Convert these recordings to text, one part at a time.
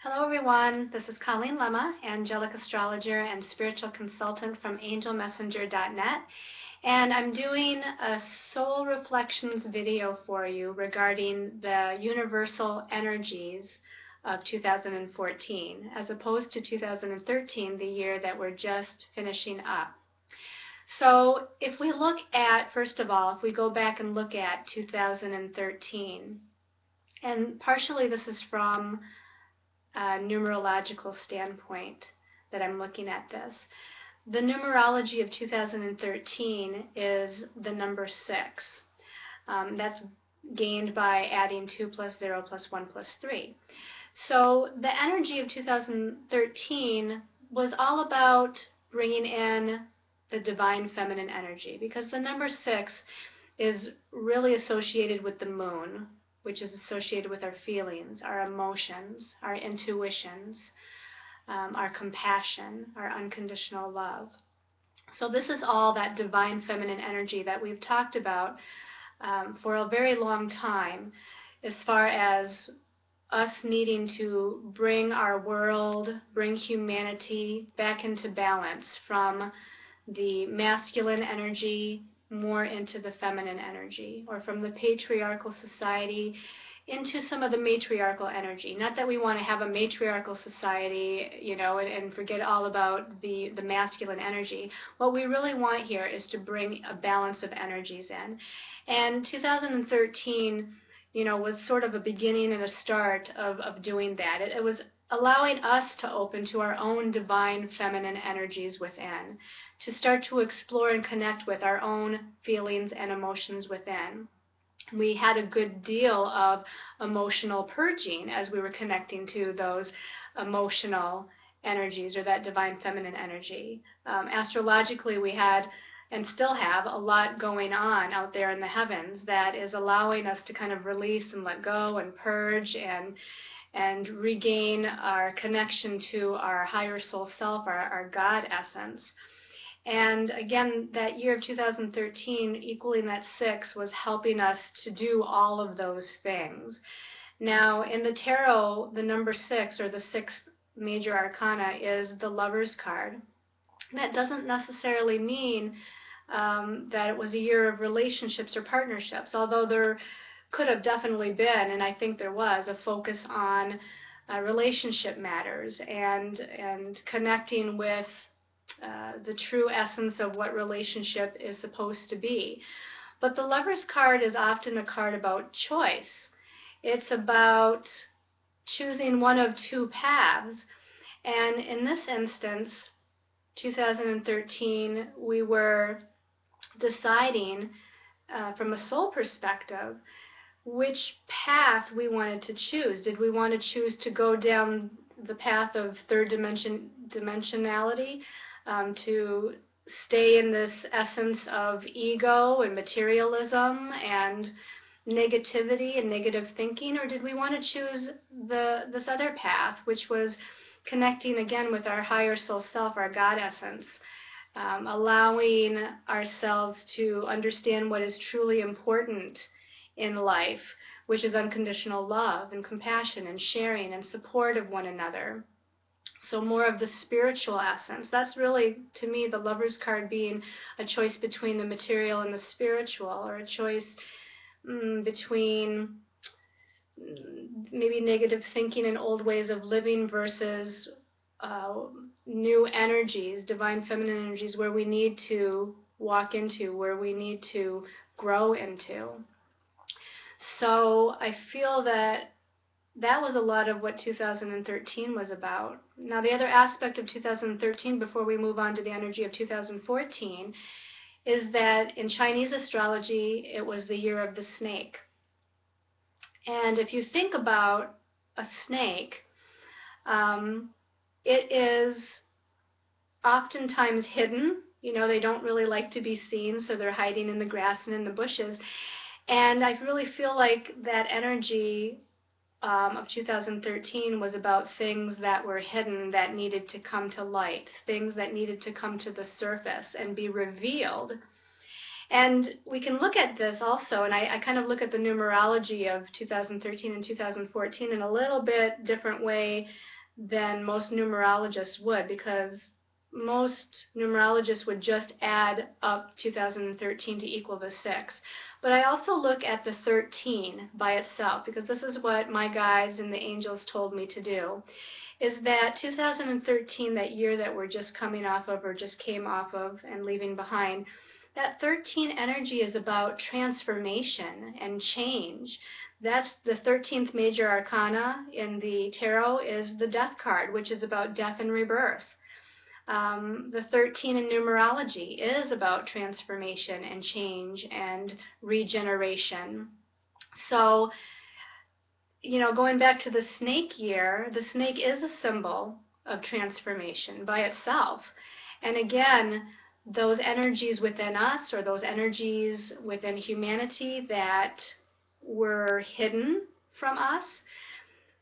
Hello everyone, this is Colleen Lemma, angelic astrologer and spiritual consultant from angelmessenger.net, and I'm doing a soul reflections video for you regarding the universal energies of 2014 as opposed to 2013, the year that we're just finishing up. So if we look at, first of all, if we go back and look at 2013, and partially this is from numerological standpoint that I'm looking at this. The numerology of 2013 is the number 6. That's gained by adding 2 plus 0 plus 1 plus 3. So the energy of 2013 was all about bringing in the divine feminine energy, because the number 6 is really associated with the moon, which is associated with our feelings, our emotions, our intuitions, our compassion, our unconditional love. So this is all that divine feminine energy that we've talked about for a very long time, as far as us needing to bring our world, bring humanity back into balance from the masculine energy more into the feminine energy, or from the patriarchal society into some of the matriarchal energy. Not that we want to have a matriarchal society, and forget all about the masculine energy. What we really want here is to bring a balance of energies in. And 2013, was sort of a beginning and a start of doing that. It was allowing us to open to our own divine feminine energies within, to start to explore and connect with our own feelings and emotions within. We had a good deal of emotional purging as we were connecting to those emotional energies, or that divine feminine energy. Astrologically, we had and still have a lot going on out there in the heavens that is allowing us to kind of release and let go and purge and regain our connection to our higher soul self, our God essence. And again, that year of 2013, equaling that 6, was helping us to do all of those things. Now, in the tarot, the number 6, or the 6th major arcana, is the Lover's card. That doesn't necessarily mean that it was a year of relationships or partnerships, although there could have definitely been, and I think there was, a focus on relationship matters and connecting with the true essence of what relationship is supposed to be. But the Lover's card is often a card about choice. It's about choosing one of two paths, and in this instance, 2013, we were deciding from a soul perspective which path we wanted to choose. Did we want to choose to go down the path of third dimensionality, to stay in this essence of ego and materialism and negativity and negative thinking, or did we want to choose this other path, which was connecting again with our higher soul self, our God essence, allowing ourselves to understand what is truly important in life, which is unconditional love and compassion and sharing and support of one another. So more of the spiritual essence. That's really, to me, the Lover's card being a choice between the material and the spiritual, or a choice between maybe negative thinking and old ways of living versus new energies, divine feminine energies, where we need to walk into, where we need to grow into. So I feel that was a lot of what 2013 was about. Now, the other aspect of 2013, before we move on to the energy of 2014, is that in Chinese astrology, it was the year of the snake. And if you think about a snake, it is oftentimes hidden. They don't really like to be seen, so they're hiding in the grass and in the bushes. And I really feel like that energy of 2013 was about things that were hidden that needed to come to light, things that needed to come to the surface and be revealed. And we can look at this also, and I kind of look at the numerology of 2013 and 2014 in a little bit different way than most numerologists would, because most numerologists would just add up 2013 to equal the 6. But I also look at the 13 by itself, because this is what my guides and the angels told me to do, is that 2013, that year that we're just coming off of or just came off of and leaving behind, that 13 energy is about transformation and change. That's the 13th major arcana in the tarot, is the death card, which is about death and rebirth. The 13 in numerology is about transformation and change and regeneration. So, going back to the snake year, the snake is a symbol of transformation by itself. And again, those energies within us, or those energies within humanity that were hidden from us,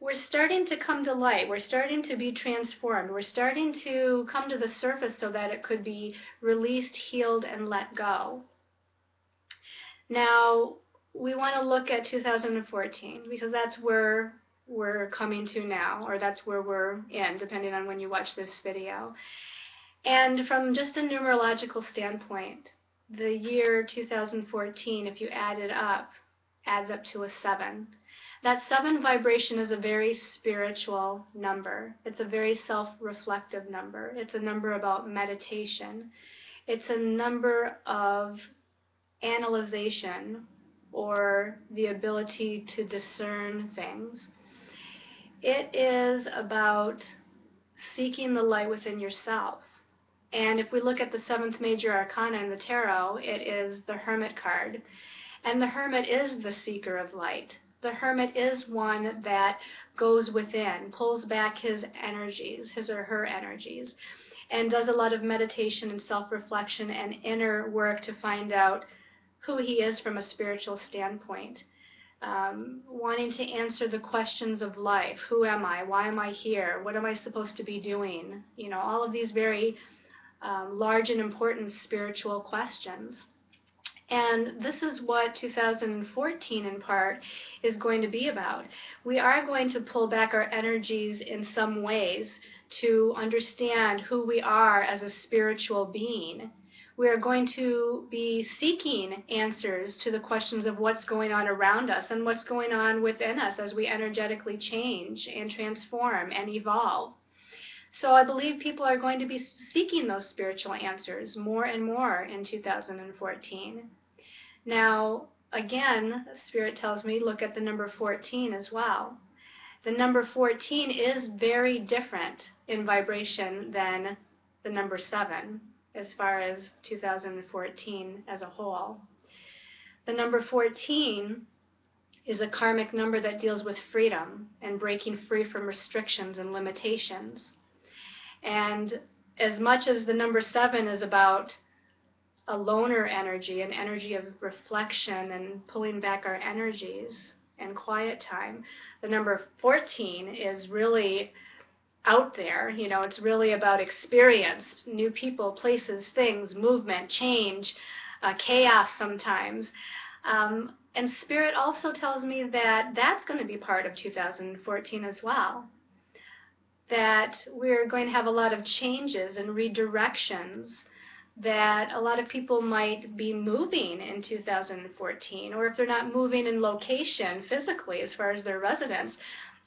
we're starting to come to light. We're starting to be transformed. We're starting to come to the surface so that it could be released, healed, and let go. Now, we want to look at 2014, because that's where we're coming to now, or that's where we're in, depending on when you watch this video. And from just a numerological standpoint, the year 2014, if you add it up, adds up to a 7. That 7 vibration is a very spiritual number. It's a very self-reflective number. It's a number about meditation. It's a number of analyzation, or the ability to discern things. It is about seeking the light within yourself. And if we look at the 7th major arcana in the tarot, it is the Hermit card. And the Hermit is the seeker of light. The Hermit is one that goes within, pulls back his energies, his or her energies, and does a lot of meditation and self-reflection and inner work to find out who he is from a spiritual standpoint. Wanting to answer the questions of life. Who am I? Why am I here? What am I supposed to be doing? All of these very large and important spiritual questions. And this is what 2014 in part is going to be about. We are going to pull back our energies in some ways to understand who we are as a spiritual being. We are going to be seeking answers to the questions of what's going on around us and what's going on within us as we energetically change and transform and evolve. So I believe people are going to be seeking those spiritual answers more and more in 2014. Now, again, Spirit tells me look at the number 14 as well. The number 14 is very different in vibration than the number 7 as far as 2014 as a whole. The number 14 is a karmic number that deals with freedom and breaking free from restrictions and limitations. And as much as the number 7 is about a loner energy, an energy of reflection and pulling back our energies and quiet time, the number 14 is really out there. It's really about experience, new people, places, things, movement, change, chaos sometimes. And Spirit also tells me that that's going to be part of 2014 as well. That we're going to have a lot of changes and redirections, that a lot of people might be moving in 2014, or if they're not moving in location physically as far as their residence,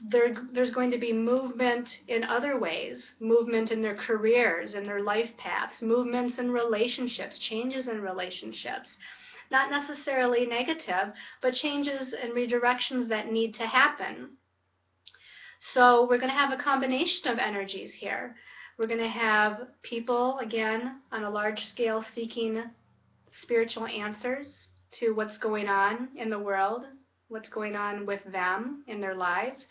there's going to be movement in other ways, movement in their careers, in their life paths, movements in relationships, changes in relationships. Not necessarily negative, but changes and redirections that need to happen. So we're going to have a combination of energies here. We're going to have people, again, on a large scale seeking spiritual answers to what's going on in the world, what's going on with them in their lives.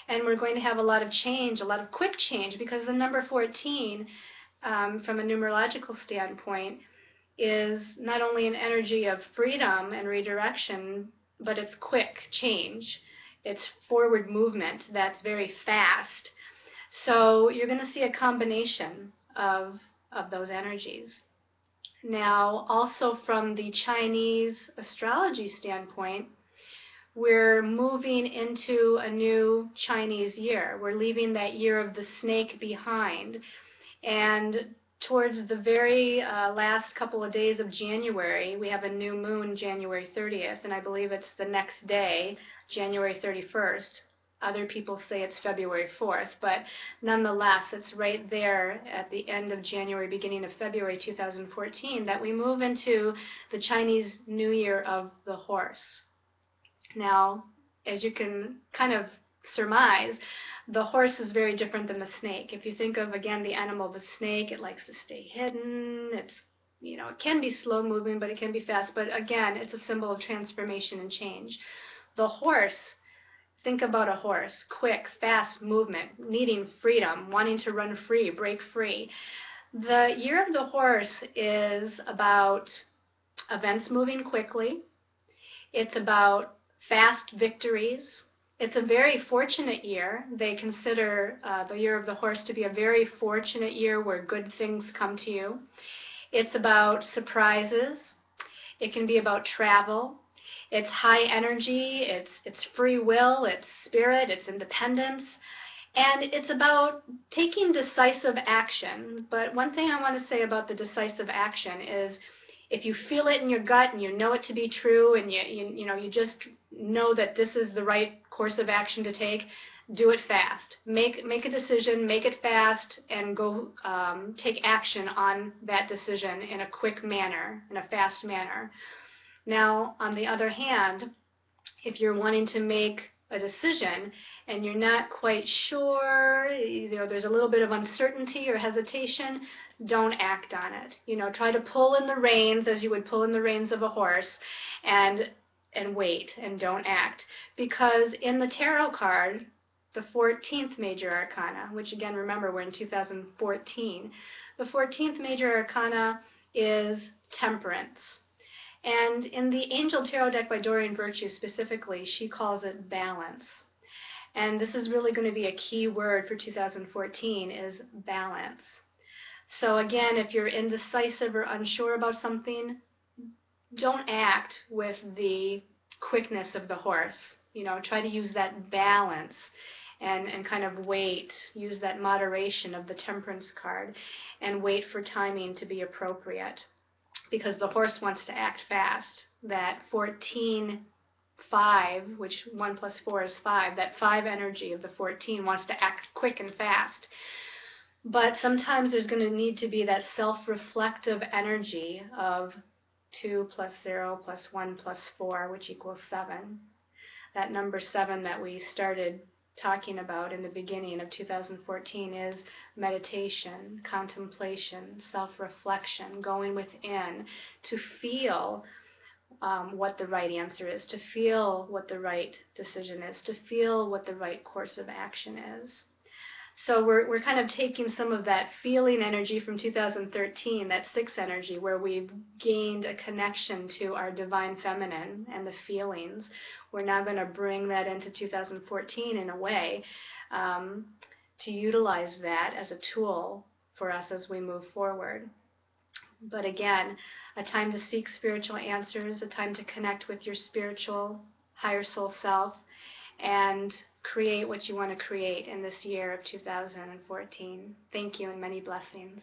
And we're going to have a lot of change, a lot of quick change, because the number 14, from a numerological standpoint, is not only an energy of freedom and redirection, but it's quick change. It's forward movement that's very fast. So you're going to see a combination of those energies. Now, also from the Chinese astrology standpoint, we're moving into a new Chinese year. We're leaving that year of the snake behind. And towards the very last couple of days of January, we have a new moon, January 30th, and I believe it's the next day, January 31st. Other people say it's February 4th, but nonetheless, it's right there at the end of January, beginning of February 2014, that we move into the Chinese New Year of the horse. Now, as you can kind of surmise, the horse is very different than the snake. If you think of, again, the animal, the snake, it likes to stay hidden. It's, you know, it can be slow moving, but it can be fast. But again, it's a symbol of transformation and change. The horse, think about a horse, quick, fast movement, needing freedom, wanting to run free, break free. The year of the horse is about events moving quickly. It's about fast victories. It's a very fortunate year. They consider the year of the horse to be a very fortunate year where good things come to you. It's about surprises. It can be about travel. It's high energy, it's free will, it's spirit, it's independence, and it's about taking decisive action. But one thing I want to say about the decisive action is if you feel it in your gut and you know it to be true and you just know that this is the right course of action to take, do it fast. Make a decision, make it fast, and go take action on that decision in a quick manner, in a fast manner. Now, on the other hand, if you're wanting to make a decision and you're not quite sure, there's a little bit of uncertainty or hesitation, don't act on it. Try to pull in the reins as you would pull in the reins of a horse and wait and don't act. Because in the tarot card, the 14th major arcana, which again, remember, we're in 2014, the 14th major arcana is temperance. And in the Angel Tarot deck by Doreen Virtue specifically, she calls it balance. And this is really going to be a key word for 2014 is balance. So again, if you're indecisive or unsure about something, don't act with the quickness of the horse. Try to use that balance and kind of wait. Use that moderation of the Temperance card and wait for timing to be appropriate. Because the horse wants to act fast. That 14-5, which 1 plus 4 is 5, that 5 energy of the 14 wants to act quick and fast. But sometimes there's going to need to be that self-reflective energy of 2 plus 0 plus 1 plus 4, which equals 7. That number 7 that we started talking about in the beginning of 2014 is meditation, contemplation, self-reflection, going within to feel what the right answer is, to feel what the right decision is, to feel what the right course of action is. So we're kind of taking some of that feeling energy from 2013, that 6 energy, where we've gained a connection to our divine feminine and the feelings. We're now going to bring that into 2014 in a way to utilize that as a tool for us as we move forward. But again, a time to seek spiritual answers, a time to connect with your spiritual higher soul self, and create what you want to create in this year of 2014. Thank you and many blessings.